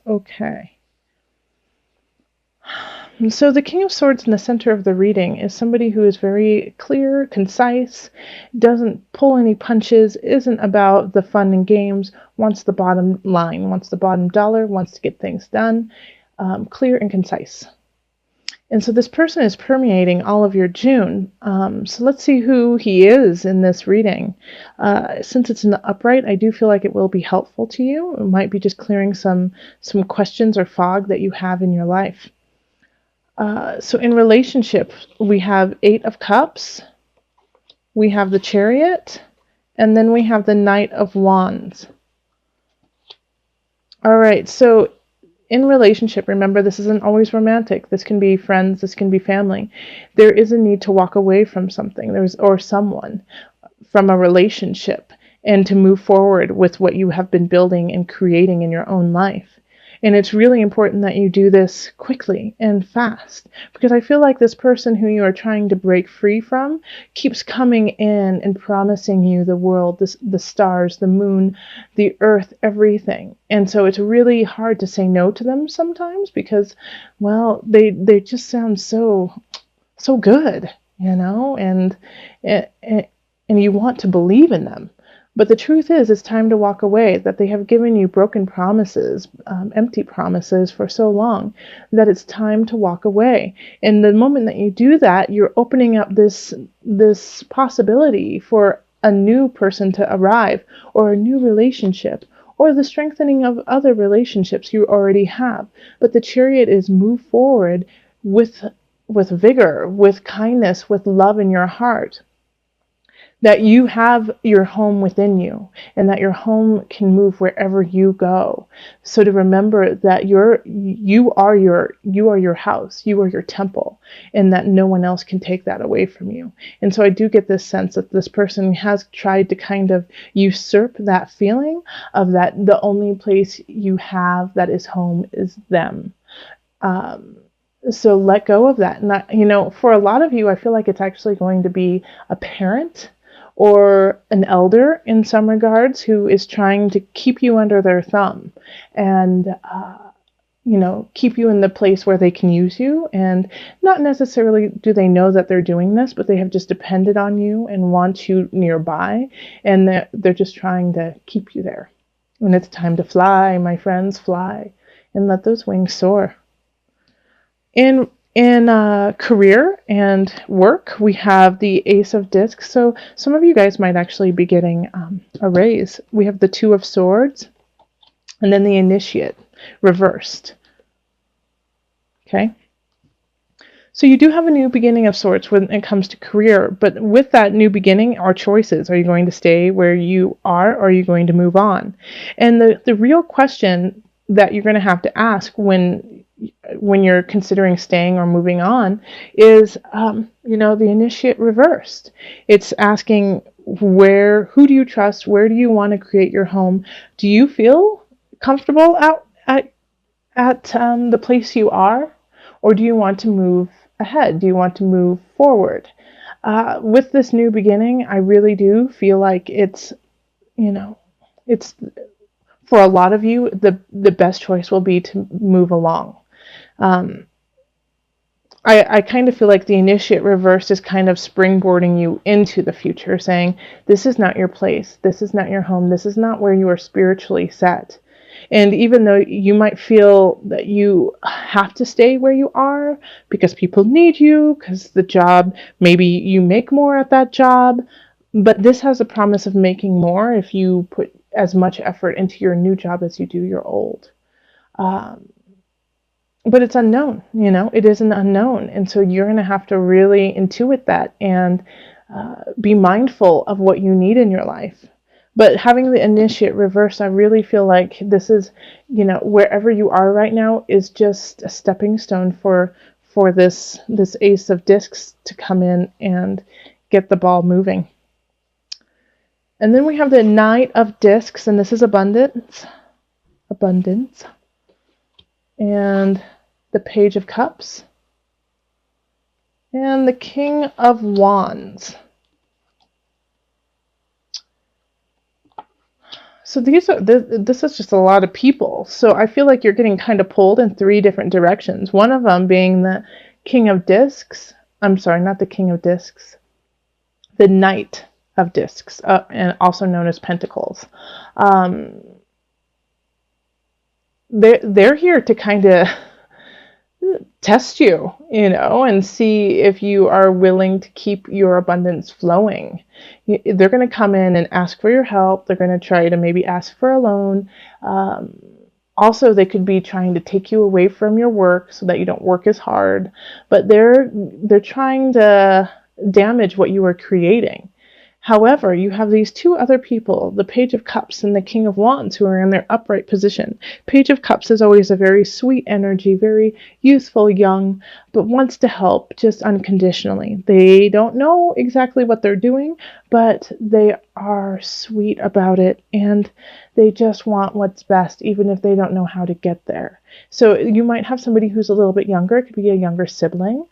Okay. So the King of Swords in the center of the reading is somebody who is very clear, concise, doesn't pull any punches, isn't about the fun and games, wants the bottom line, wants the bottom dollar, wants to get things done, clear and concise. And so this person is permeating all of your June. So let's see who he is in this reading. Since it's in the upright, I do feel like it will be helpful to you. It might be just clearing some questions or fog that you have in your life. So in relationship, we have 8 of Cups, we have the Chariot, and then we have the Knight of Wands. All right, so in relationship, remember, this isn't always romantic. This can be friends, this can be family. There is a need to walk away from something, or someone, from a relationship, and to move forward with what you have been building and creating in your own life. And it's really important that you do this quickly and fast, because I feel like this person who you are trying to break free from keeps coming in and promising you the world, the stars, the moon, the earth, everything. And so it's really hard to say no to them sometimes because, well, they just sound so good, and you want to believe in them. But the truth is, it's time to walk away, that they have given you broken promises, empty promises for so long, that it's time to walk away. And the moment that you do that, you're opening up this possibility for a new person to arrive, or a new relationship, or the strengthening of other relationships you already have. But the Chariot is move forward with vigor, with kindness, with love in your heart. That you have your home within you, and that your home can move wherever you go. So to remember that you are your house, you are your temple, and that no one else can take that away from you. And so I do get this sense that this person has tried to kind of usurp that feeling of that the only place you have that is home is them. So let go of that. And for a lot of you, I feel like it's actually going to be a parent or an elder in some regards who is trying to keep you under their thumb and, keep you in the place where they can use you. And not necessarily do they know that they're doing this, but they have just depended on you and want you nearby. And they're just trying to keep you there. And it's time to fly, my friends, fly and let those wings soar. In career and work, we have the Ace of Discs. So some of you guys might actually be getting a raise. We have the Two of Swords, and then the Initiate reversed. Okay. So you do have a new beginning of sorts when it comes to career, but with that new beginning are choices. Are you going to stay where you are, or are you going to move on? And the real question that you're going to have to ask when you're considering staying or moving on is, the Initiate reversed. It's asking who do you trust? Where do you want to create your home? Do you feel comfortable at the place you are? Or do you want to move ahead? Do you want to move forward? With this new beginning, I really do feel like it's for a lot of you, the best choice will be to move along. I kind of feel like the Initiate reversed is kind of springboarding you into the future, saying, this is not your place, this is not your home, this is not where you are spiritually set. And even though you might feel that you have to stay where you are because people need you, because the job, maybe you make more at that job, but this has a promise of making more if you put as much effort into your new job as you do your old. But it's unknown, it is an unknown. And so you're going to have to really intuit that and be mindful of what you need in your life. But having the Initiate reverse, I really feel like this is, wherever you are right now is just a stepping stone for this Ace of Discs to come in and get the ball moving. And then we have the Knight of Discs, and this is abundance. And the Page of Cups. And the King of Wands. So this is just a lot of people. So I feel like you're getting kind of pulled in three different directions. One of them being the King of Discs. I'm sorry, not the King of Discs. The Knight of Discs, and also known as Pentacles. Um, they're here to kind of test you, and see if you are willing to keep your abundance flowing. They're going to come in and ask for your help. They're going to try to maybe ask for a loan. Also, they could be trying to take you away from your work so that you don't work as hard. But they're trying to damage what you are creating. However, you have these two other people, the Page of Cups and the King of Wands, who are in their upright position. Page of Cups is always a very sweet energy, very youthful, young, but wants to help just unconditionally. They don't know exactly what they're doing, but they are sweet about it, and they just want what's best, even if they don't know how to get there. So you might have somebody who's a little bit younger. It could be a younger sibling.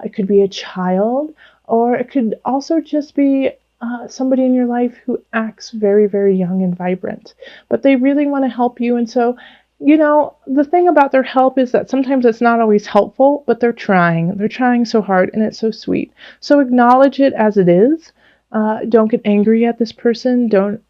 It could be a child, or it could also just be somebody in your life who acts very, very young and vibrant, but they really want to help you. And so, the thing about their help is that sometimes it's not always helpful, but they're trying. They're trying so hard, and it's so sweet. So acknowledge it as it is. Don't get angry at this person. Don't,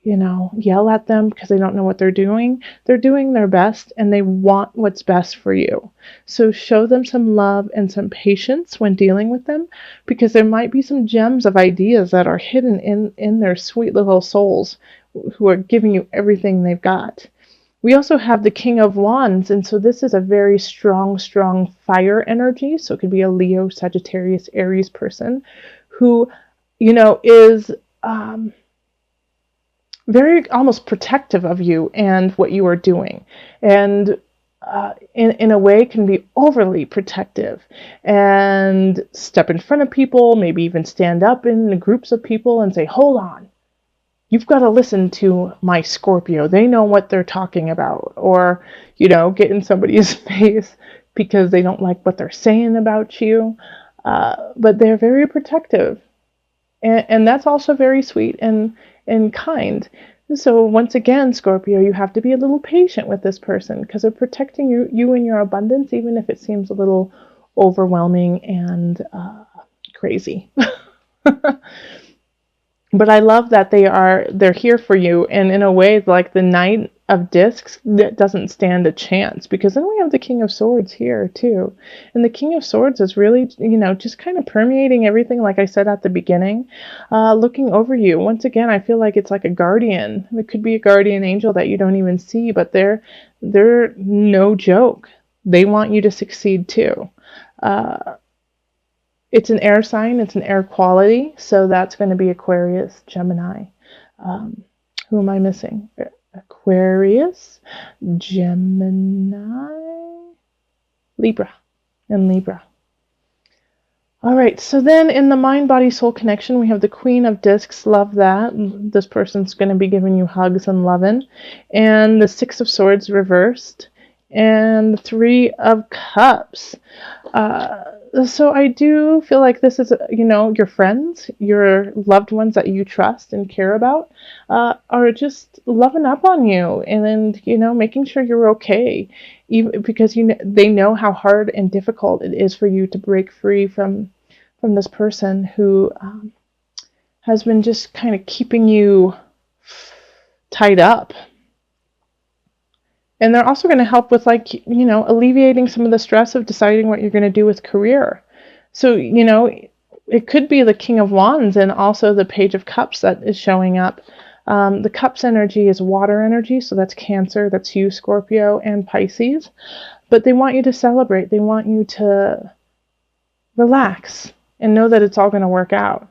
yell at them because they don't know what they're doing. They're doing their best, and they want what's best for you. So show them some love and some patience when dealing with them, because there might be some gems of ideas that are hidden in their sweet little souls, who are giving you everything they've got. We also have the King of Wands, and so this is a very strong, strong fire energy. So it could be a Leo, Sagittarius, Aries person who, is very almost protective of you and what you are doing, and in a way can be overly protective and step in front of people, maybe even stand up in groups of people and say, hold on, you've got to listen to my Scorpio. They know what they're talking about. Or, get in somebody's face because they don't like what they're saying about you. But they're very protective. And that's also very sweet and kind. So once again, Scorpio, you have to be a little patient with this person because they're protecting you and your abundance, even if it seems a little overwhelming and crazy. But I love that they're here for you, and in a way, like the Knight of Discs, that doesn't stand a chance, because then we have the King of Swords here too. And the King of Swords is really, just kind of permeating everything, like I said at the beginning, looking over you. Once again, I feel like it's like a guardian. It could be a guardian angel that you don't even see, but they're no joke. They want you to succeed too. It's an air sign, it's an air quality, so that's going to be Aquarius, Gemini. Who am I missing? Aquarius, Gemini, Libra, and Libra. All right, so then in the mind-body-soul connection, we have the Queen of Discs. Love that. This person's going to be giving you hugs and loving. And the Six of Swords reversed. And the Three of Cups. So I do feel like this is, your friends, your loved ones that you trust and care about, are just loving up on you and making sure you're okay, even because they know how hard and difficult it is for you to break free from this person who has been just kind of keeping you tied up. And they're also going to help with, alleviating some of the stress of deciding what you're going to do with career. So, it could be the King of Wands and also the Page of Cups that is showing up. The Cups energy is water energy, so that's Cancer, that's you, Scorpio, and Pisces. But they want you to celebrate. They want you to relax and know that it's all going to work out.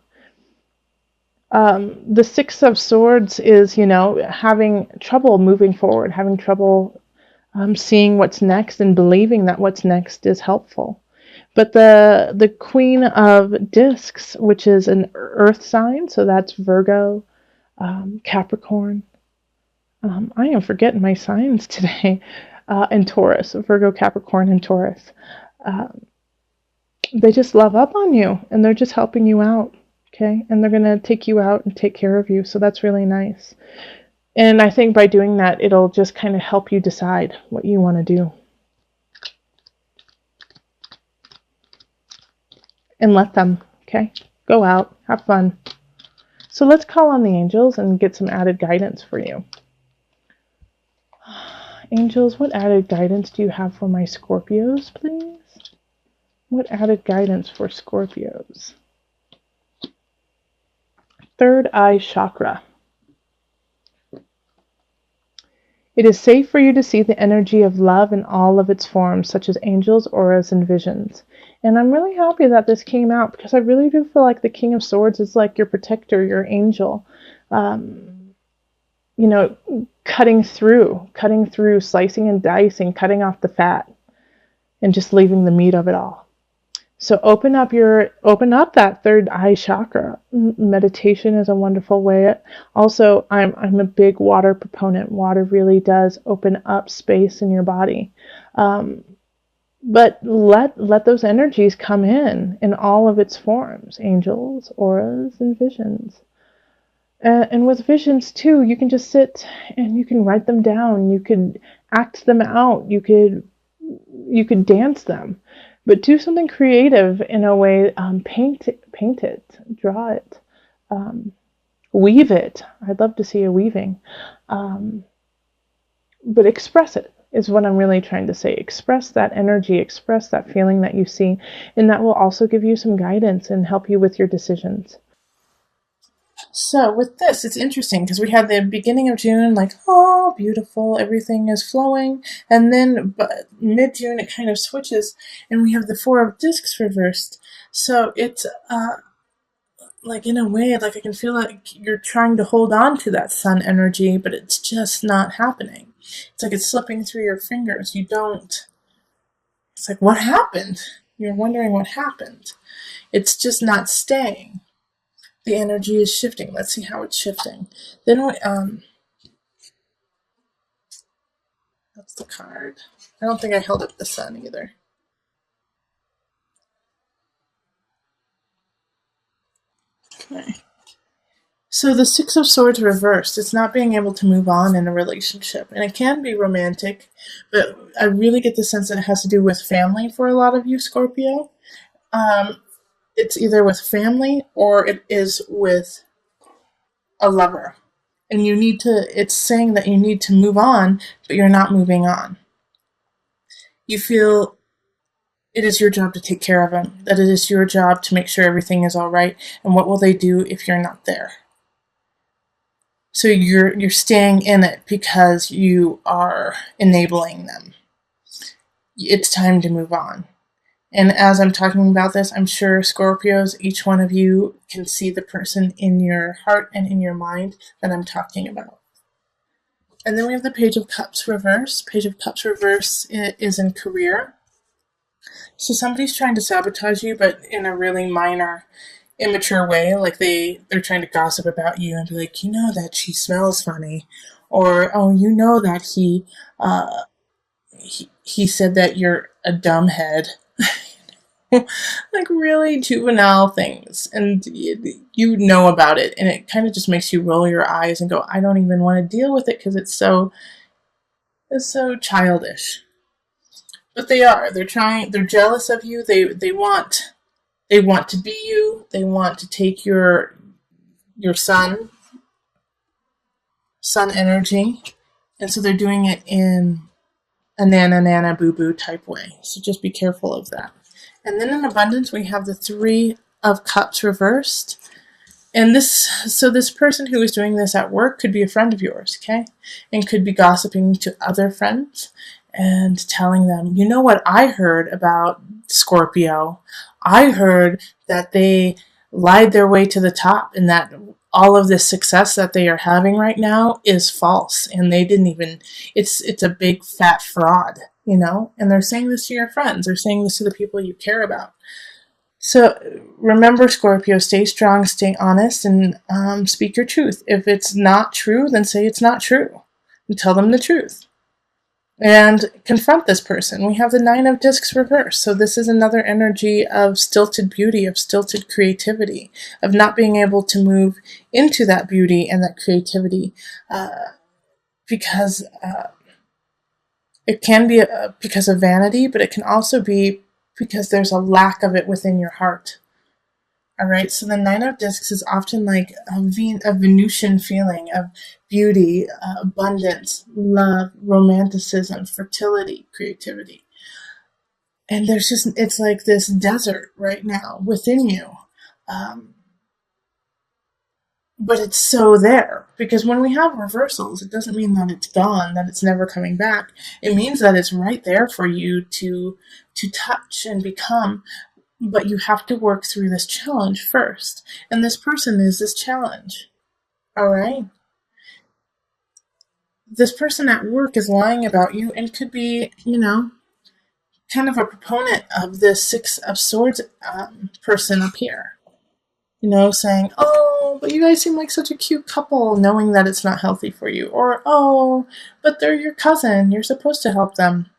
The Six of Swords is, having trouble moving forward, having trouble seeing what's next and believing that what's next is helpful. But the Queen of Discs, which is an earth sign, so that's Virgo, Capricorn. I am forgetting my signs today. And Taurus, Virgo, Capricorn, and Taurus. They just love up on you, and they're just helping you out. Okay, and they're going to take you out and take care of you, so that's really nice. And I think by doing that, it'll just kind of help you decide what you want to do. And let them, okay? Go out, have fun. So let's call on the angels and get some added guidance for you. Angels, what added guidance do you have for my Scorpios, please? What added guidance for Scorpios? Third eye chakra. It is safe for you to see the energy of love in all of its forms, such as angels, auras, and visions. And I'm really happy that this came out, because I really do feel like the King of Swords is like your protector, your angel. You know, cutting through, slicing and dicing, cutting off the fat, and just leaving the meat of it all. So open up that third eye chakra. Meditation is a wonderful way. Also, I'm a big water proponent. Water really does open up space in your body. But let those energies come in all of its forms, angels, auras, and visions. And with visions too, you can just sit and you can write them down. You could act them out. You could dance them, but do something creative in a way. Paint it, draw it, weave it. I'd love to see a weaving, but express it is what I'm really trying to say. Express that energy, express that feeling that you see, and that will also give you some guidance and help you with your decisions. So with this, it's interesting because we had the beginning of June, like, oh, beautiful, everything is flowing. And then mid-June, it kind of switches, and we have the Four of Discs reversed. So it's like, in a way, like I can feel like you're trying to hold on to that sun energy, but it's just not happening. It's like it's slipping through your fingers. It's like, what happened? You're wondering what happened. It's just not staying. The energy is shifting. Let's see how it's shifting. Then that's the card. I don't think I held up the sun either. Okay. So the Six of Swords reversed. It's not being able to move on in a relationship. And it can be romantic, but I really get the sense that it has to do with family for a lot of you, Scorpio. It's either with family or it is with a lover. And it's saying that you need to move on, but you're not moving on. You feel it is your job to take care of them, that it is your job to make sure everything is all right, and what will they do if you're not there? So you're staying in it because you are enabling them. It's time to move on. And as I'm talking about this, I'm sure Scorpios, each one of you can see the person in your heart and in your mind that I'm talking about. And then we have the Page of Cups reverse. Page of Cups reverse is in career. So somebody's trying to sabotage you, but in a really minor, immature way. Like they're trying to gossip about you and be like, you know that she smells funny, or oh, you know that he said that you're a dumbhead. Like really juvenile things, and you know about it, and it kind of just makes you roll your eyes and go, I don't even want to deal with it because it's so childish. But they're jealous of you. They want to be you. They want to take your sun energy, and so they're doing it in a nana boo boo type way. So just be careful of that. And then in abundance, we have the Three of Cups reversed. And this person who is doing this at work could be a friend of yours, okay? And could be gossiping to other friends and telling them, you know what I heard about Scorpio? I heard that they lied their way to the top and that all of this success that they are having right now is false. And they didn't even, it's a big fat fraud, you know? And they're saying this to your friends. They're saying this to the people you care about. So remember, Scorpio, stay strong, stay honest, and speak your truth. If it's not true, then say it's not true. And tell them the truth. And confront this person. We have the Nine of Discs reversed. So this is another energy of stilted beauty, of stilted creativity, of not being able to move into that beauty and that creativity. because it can be because of vanity, but it can also be because there's a lack of it within your heart. All right, so the Nine of Discs is often like a Venusian feeling of beauty, abundance, love, romanticism, fertility, creativity. And it's like this desert right now within you. Um, but it's so there, because when we have reversals, it doesn't mean that it's gone, that it's never coming back. It means that it's right there for you to touch and become, but you have to work through this challenge first. And this person is this challenge. All right? This person at work is lying about you and could be, kind of a proponent of this Six of Swords person up here. Saying, oh, but you guys seem like such a cute couple, knowing that it's not healthy for you. Or, oh, but they're your cousin. You're supposed to help them.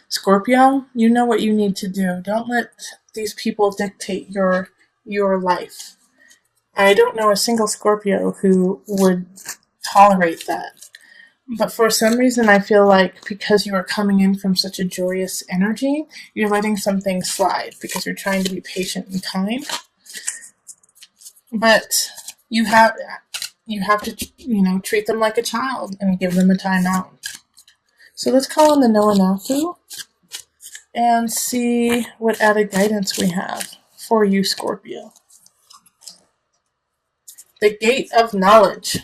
Scorpio, you know what you need to do. Don't let these people dictate your life. I don't know a single Scorpio who would tolerate that. But for some reason, I feel like because you are coming in from such a joyous energy, you're letting some things slide because you're trying to be patient and kind. But you have to, treat them like a child and give them a time out. So let's call on the Noah Nafu and see what added guidance we have for you, Scorpio. The Gate of Knowledge.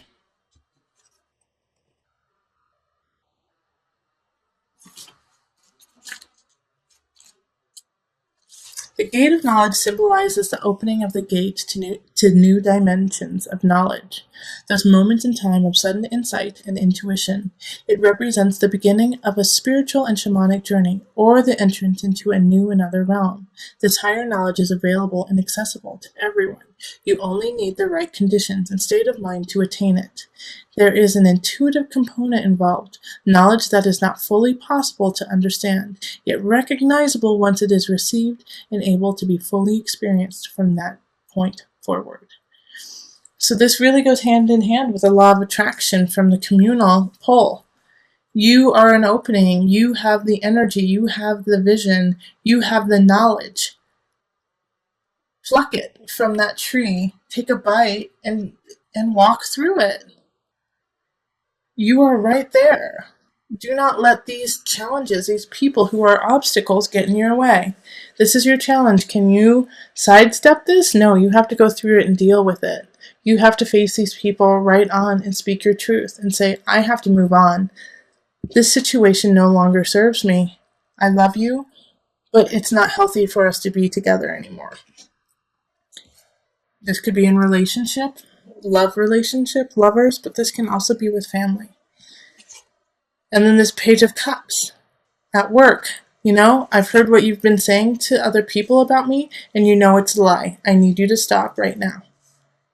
The Gate of Knowledge symbolizes the opening of the gate to new dimensions of knowledge, those moments in time of sudden insight and intuition. It represents the beginning of a spiritual and shamanic journey, or the entrance into a new and other realm. This higher knowledge is available and accessible to everyone. You only need the right conditions and state of mind to attain it. There is an intuitive component involved, knowledge that is not fully possible to understand, yet recognizable once it is received and able to be fully experienced from that point forward. So this really goes hand in hand with the law of attraction from the communal pole. You are an opening, you have the energy, you have the vision, you have the knowledge. Pluck it from that tree, take a bite, and walk through it. You are right there. Do not let these challenges, these people who are obstacles, get in your way. This is your challenge. Can you sidestep this? No, you have to go through it and deal with it. You have to face these people right on and speak your truth and say, I have to move on. This situation no longer serves me. I love you, but it's not healthy for us to be together anymore. This could be in relationship, lovers, but this can also be with family. And then this Page of Cups at work. I've heard what you've been saying to other people about me, and it's a lie. I need you to stop right now.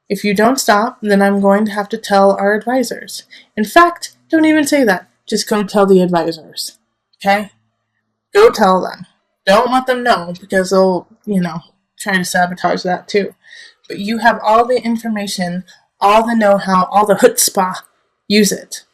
If you don't stop, then I'm going to have to tell our advisors. In fact, don't even say that. Just go tell the advisors. Okay? Go tell them. Don't let them know, because they'll, try to sabotage that too. But you have all the information, all the know-how, all the chutzpah. Use it.